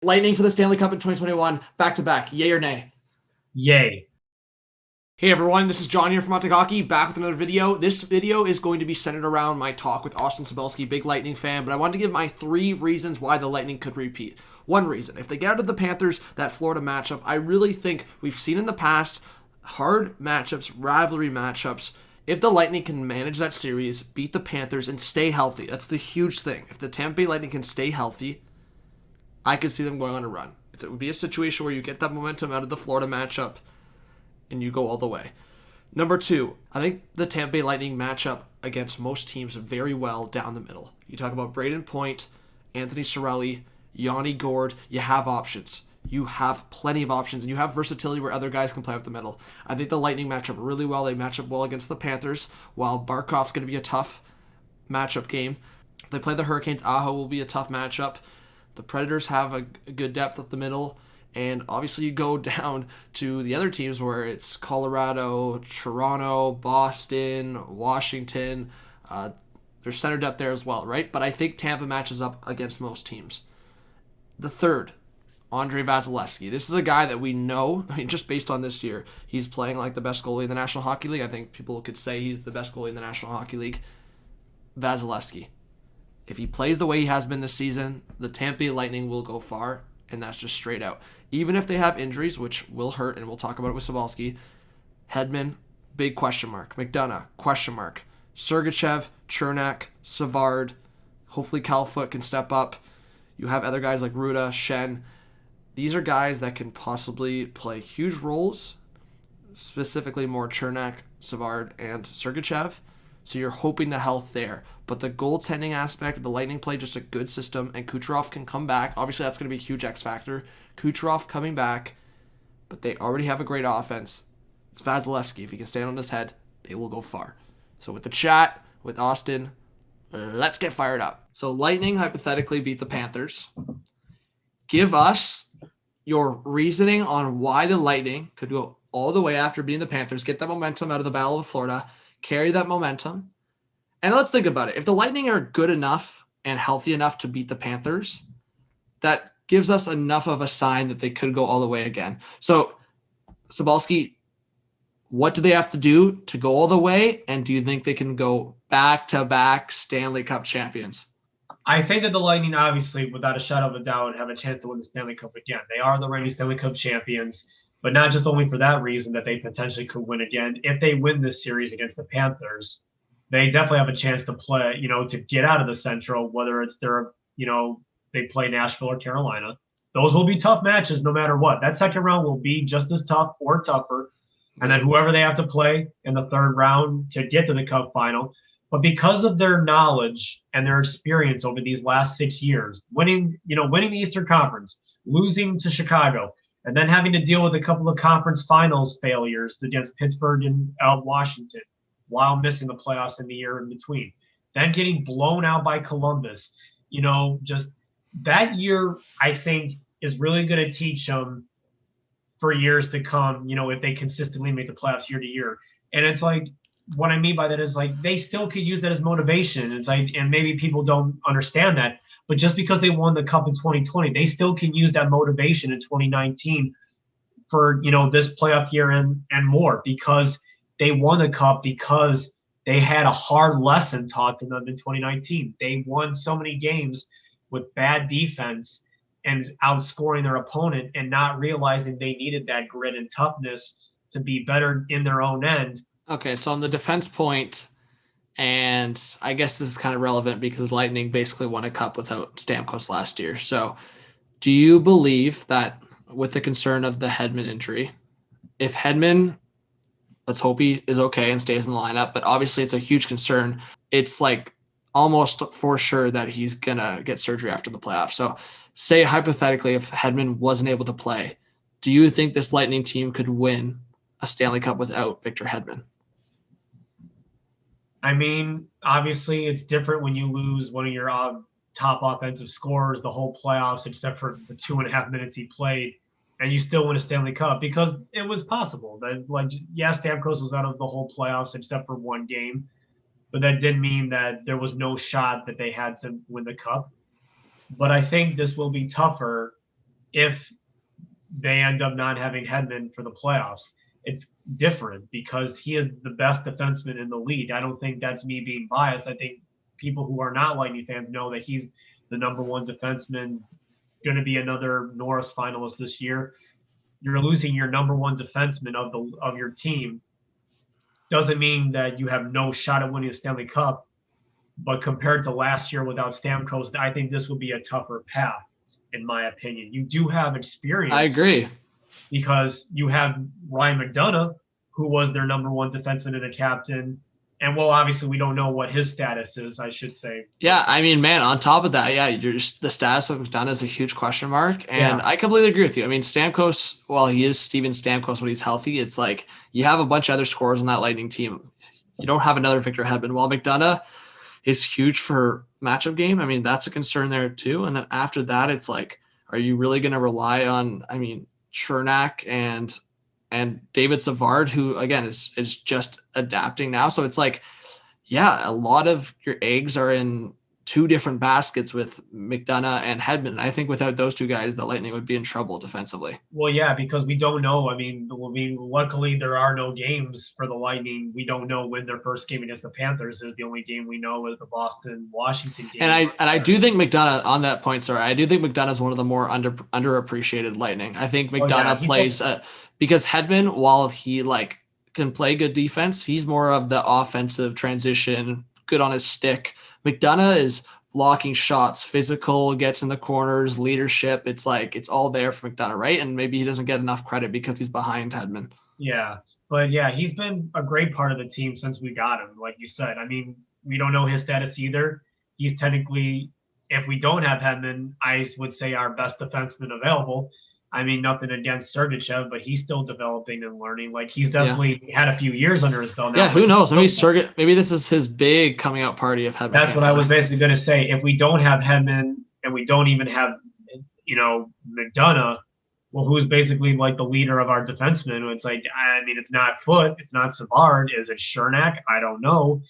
Lightning for the Stanley Cup in 2021, back-to-back. Yay or nay? Yay. Hey everyone, this is John here from MCKAY Hockey, back with another video. This video is going to be centered around my talk with Austin Cybulski, big Lightning fan, but I wanted to give my 3 reasons why the Lightning could repeat. One reason, if they get out of the Panthers, that Florida matchup, I really think we've seen in the past hard matchups, rivalry matchups. If the Lightning can manage that series, beat the Panthers, and stay healthy, that's the huge thing. If the Tampa Bay Lightning can stay healthy, I could see them going on a run. It would be a situation where you get that momentum out of the Florida matchup and you go all the way. Number 2, I think the Tampa Bay Lightning match up against most teams very well down the middle. You talk about Braden Point, Anthony Cirelli, Yanni Gourde, you have options. You have plenty of options, and you have versatility where other guys can play up the middle. I think the Lightning match up really well. They match up well against the Panthers, while Barkov's going to be a tough matchup game. If they play the Hurricanes, Aho will be a tough matchup. The Predators have a good depth up the middle. And obviously you go down to the other teams where it's Colorado, Toronto, Boston, Washington. There's center depth there as well, right? But I think Tampa matches up against most teams. The third, Andrei Vasilevskiy. This is a guy that we know, just based on this year, he's playing like the best goalie in the National Hockey League. I think people could say he's the best goalie in the National Hockey League. Vasilevskiy. If he plays the way he has been this season, the Tampa Bay Lightning will go far. And that's just straight out. Even if they have injuries, which will hurt, and we'll talk about it with Cybulski, Hedman, big question mark. McDonough, question mark. Sergachev, Chernak, Savard. Hopefully Cal Foote can step up. You have other guys like Ruda, Shen. These are guys that can possibly play huge roles, specifically more Chernak, Savard, and Sergachev. So you're hoping the health there. But the goaltending aspect, the Lightning play just a good system, and Kucherov can come back. Obviously, that's going to be a huge X factor. Kucherov coming back, but they already have a great offense. It's Vasilevskiy. If he can stand on his head, they will go far. So with the chat, with Austin, let's get fired up. So Lightning hypothetically beat the Panthers. Give us your reasoning on why the Lightning could go all the way after beating the Panthers, get that momentum out of the Battle of Florida, carry that momentum. And let's think about it. If the Lightning are good enough and healthy enough to beat the Panthers, that gives us enough of a sign that they could go all the way again. So, Cybulski, what do they have to do to go all the way? And do you think they can go back-to-back Stanley Cup champions? I think that the Lightning, obviously, without a shadow of a doubt, have a chance to win the Stanley Cup again. They are the reigning Stanley Cup champions, but not just only for that reason that they potentially could win again. If they win this series against the Panthers, they definitely have a chance to play, to get out of the Central, whether it's they play Nashville or Carolina. Those will be tough matches no matter what. That second round will be just as tough or tougher. And then whoever they have to play in the third round to get to the Cup final. But because of their knowledge and their experience over these last 6 years, winning the Eastern Conference, losing to Chicago, and then having to deal with a couple of conference finals failures against Pittsburgh and Washington while missing the playoffs in the year in between. Then getting blown out by Columbus. Just that year, I think, is really going to teach them for years to come, if they consistently make the playoffs year to year. And it's like, what I mean by that is like they still could use that as motivation. It's like, and maybe people don't understand that, but just because they won the Cup in 2020, they still can use that motivation in 2019 for, this playoff year and more, because they won the Cup because they had a hard lesson taught to them in 2019. They won so many games with bad defense and outscoring their opponent and not realizing they needed that grit and toughness to be better in their own end. Okay, so on the defense point, and I guess this is kind of relevant because Lightning basically won a Cup without Stamkos last year. So do you believe that with the concern of the Hedman injury, if Hedman, let's hope he is okay and stays in the lineup, but obviously it's a huge concern. It's like almost for sure that he's going to get surgery after the playoffs. So say hypothetically, if Hedman wasn't able to play, do you think this Lightning team could win a Stanley Cup without Victor Hedman? I mean, obviously it's different when you lose one of your top offensive scorers the whole playoffs, except for the 2.5 minutes he played, and you still win a Stanley Cup, because it was possible. That, Stamkos was out of the whole playoffs except for one game, but that didn't mean that there was no shot that they had to win the Cup. But I think this will be tougher if they end up not having Hedman for the playoffs. It's different because he is the best defenseman in the league. I don't think that's me being biased. I think people who are not Lightning fans know that he's the number one defenseman, going to be another Norris finalist this year. You're losing your number one defenseman of your team. Doesn't mean that you have no shot at winning a Stanley Cup, but compared to last year without Stamkos, I think this will be a tougher path, in my opinion. You do have experience. I agree. Because you have Ryan McDonough, who was their number one defenseman and a captain. And, well, obviously we don't know what his status is, I should say. Yeah, I mean, man, on top of that, yeah, the status of McDonough is a huge question mark. And Yeah. I completely agree with you. I mean, Stamkos, while he is Steven Stamkos when he's healthy, it's like you have a bunch of other scorers on that Lightning team. You don't have another Victor Hedman. While McDonough is huge for matchup game, I mean, that's a concern there too. And then after that, it's like, are you really going to rely on, I mean, Chernak and David Savard, who again is just adapting now. So it's like, yeah, a lot of your eggs are in two different baskets with McDonough and Hedman. I think without those two guys, the Lightning would be in trouble defensively. Well, yeah, because we don't know. I mean, luckily there are no games for the Lightning. We don't know when their first game against the Panthers is. The only game we know is the Boston-Washington game. And I do think McDonough, on that point, sorry, I do think McDonough is one of the more underappreciated Lightning. I think McDonough plays because Hedman, while he like can play good defense, he's more of the offensive transition, good on his stick. McDonough is blocking shots, physical, gets in the corners, leadership. It's like it's all there for McDonough, right? And maybe he doesn't get enough credit because he's behind Hedman. Yeah, but yeah, he's been a great part of the team since we got him, like you said. I mean, we don't know his status either. He's technically, if we don't have Hedman, I would say our best defenseman available. I mean, nothing against Sergachev, but he's still developing and learning. Like, he's definitely had a few years under his belt now. Yeah, who knows? Maybe this is his big coming out party of Hedman. That's what I was basically going to say. If we don't have Hedman and we don't even have, McDonough, well, who's basically like the leader of our defensemen? It's like, I mean, it's not Foote. It's not Savard. Is it Chernak? I don't know.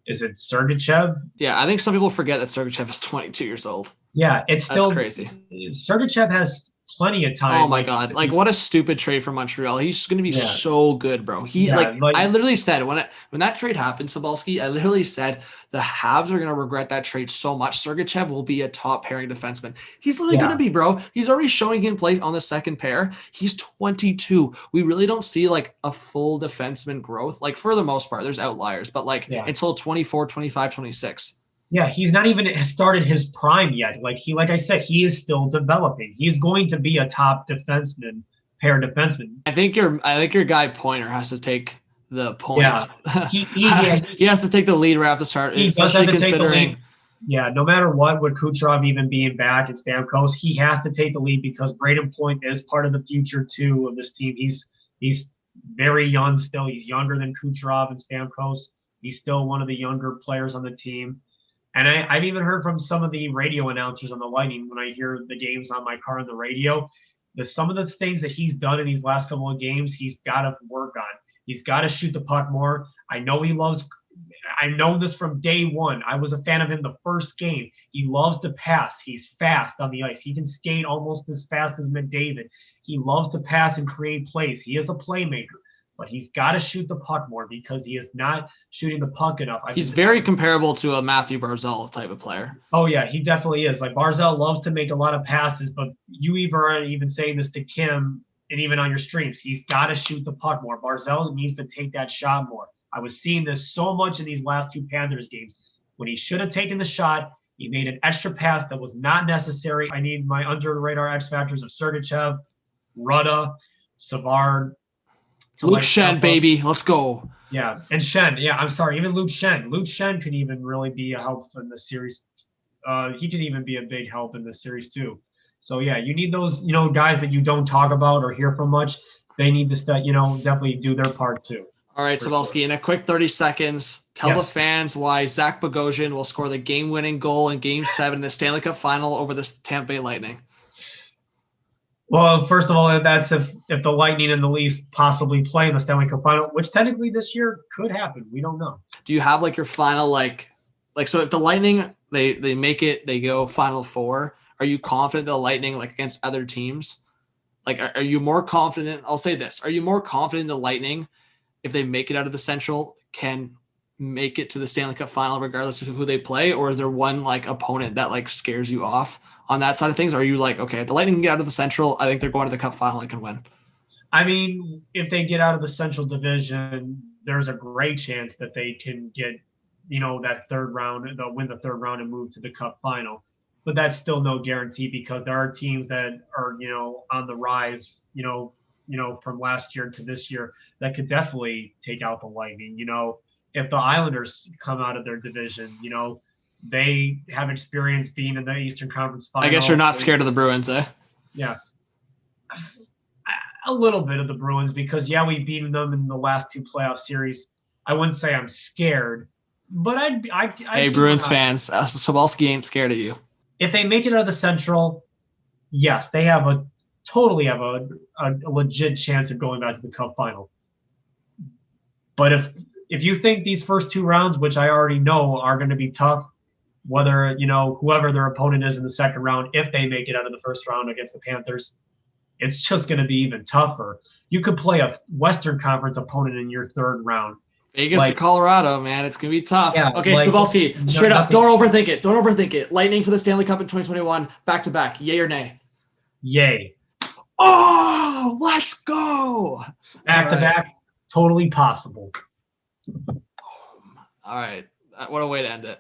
Is it Sergachev? Yeah, I think some people forget that Sergachev is 22 years old. Yeah, it's still crazy. Sergachev has plenty of time. Oh my God. Like, what a stupid trade for Montreal. He's going to be so good, bro. He's like, I literally said when that trade happened, Cybulski, I literally said the Habs are going to regret that trade so much. Sergachev will be a top pairing defenseman. He's literally going to be, bro. He's already showing in place on the second pair. He's 22. We really don't see like a full defenseman growth. Like, for the most part, there's outliers, but until 24, 25, 26. Yeah, he's not even started his prime yet. Like I said, he is still developing. He's going to be a top defenseman, pair defenseman. I think your guy Pointer has to take the point. Yeah, he has to take the lead right off the start, especially considering. Yeah, no matter what, with Kucherov even being back and Stamkos, he has to take the lead because Braden Point is part of the future too of this team. He's very young still. He's younger than Kucherov and Stamkos. He's still one of the younger players on the team. And I've even heard from some of the radio announcers on the Lightning when I hear the games on my car on the radio, that some of the things that he's done in these last couple of games, he's got to work on. He's got to shoot the puck more. I know this from day one. I was a fan of him the first game. He loves to pass. He's fast on the ice. He can skate almost as fast as McDavid. He loves to pass and create plays. He is a playmaker. But he's got to shoot the puck more because he is not shooting the puck enough. He's very comparable to a Matthew Barzal type of player. Oh, yeah, he definitely is. Like, Barzal loves to make a lot of passes, but you are even saying this to Kim and even on your streams. He's got to shoot the puck more. Barzal needs to take that shot more. I was seeing this so much in these last two Panthers games. When he should have taken the shot, he made an extra pass that was not necessary. I need my under-the-radar X factors of Sergachev, Rutta, Savard, Luke Schenn, baby. Let's go. Yeah. And Schenn. Yeah, I'm sorry. Even Luke Schenn. Luke Schenn could even really be a help in this series. He could even be a big help in this series too. So, yeah, you need those, guys that you don't talk about or hear from much. They need to definitely do their part too. All right, Cybulski, in a quick 30 seconds, tell the fans why Zach Bogosian will score the game-winning goal in Game 7 in the Stanley Cup Final over the Tampa Bay Lightning. Well, first of all, that's if the Lightning and the Leafs possibly play in the Stanley Cup Final, which technically this year could happen. We don't know. Do you have your final so if the Lightning they make it, they go Final Four, are you confident the Lightning against other teams Like, are you more confident? I'll say this. Are you more confident the Lightning, if they make it out of the Central, can make it to the Stanley Cup final regardless of who they play? Or is there one like opponent that like scares you off on that side of things? Or are you like, okay, if the Lightning can get out of the Central, I think they're going to the Cup final and can win? I mean, if they get out of the Central Division, there's a great chance that they can get, that third round, they'll win the third round and move to the Cup final. But that's still no guarantee because there are teams that are, on the rise, from last year to this year that could definitely take out the Lightning. If the Islanders come out of their division, they have experience being in the Eastern Conference final. I guess you're not scared of the Bruins, eh? Yeah. A little bit of the Bruins because, we've beaten them in the last 2 playoff series. I wouldn't say I'm scared, but Hey, Bruins fans, Sobalski ain't scared of you. If they make it out of the Central, yes, they have a legit chance of going back to the Cup final. But if you think these first 2 rounds, which I already know are going to be tough, whether, whoever their opponent is in the second round, if they make it out of the first round against the Panthers, it's just going to be even tougher. You could play a Western Conference opponent in your third round. Vegas to Colorado, man. It's going to be tough. Yeah, okay, Sobalski, straight up. Don't overthink it. Don't overthink it. Lightning for the Stanley Cup in 2021, back-to-back. Yay or nay? Yay. Oh, let's go. Back-to-back, totally possible. All right. What a way to end it.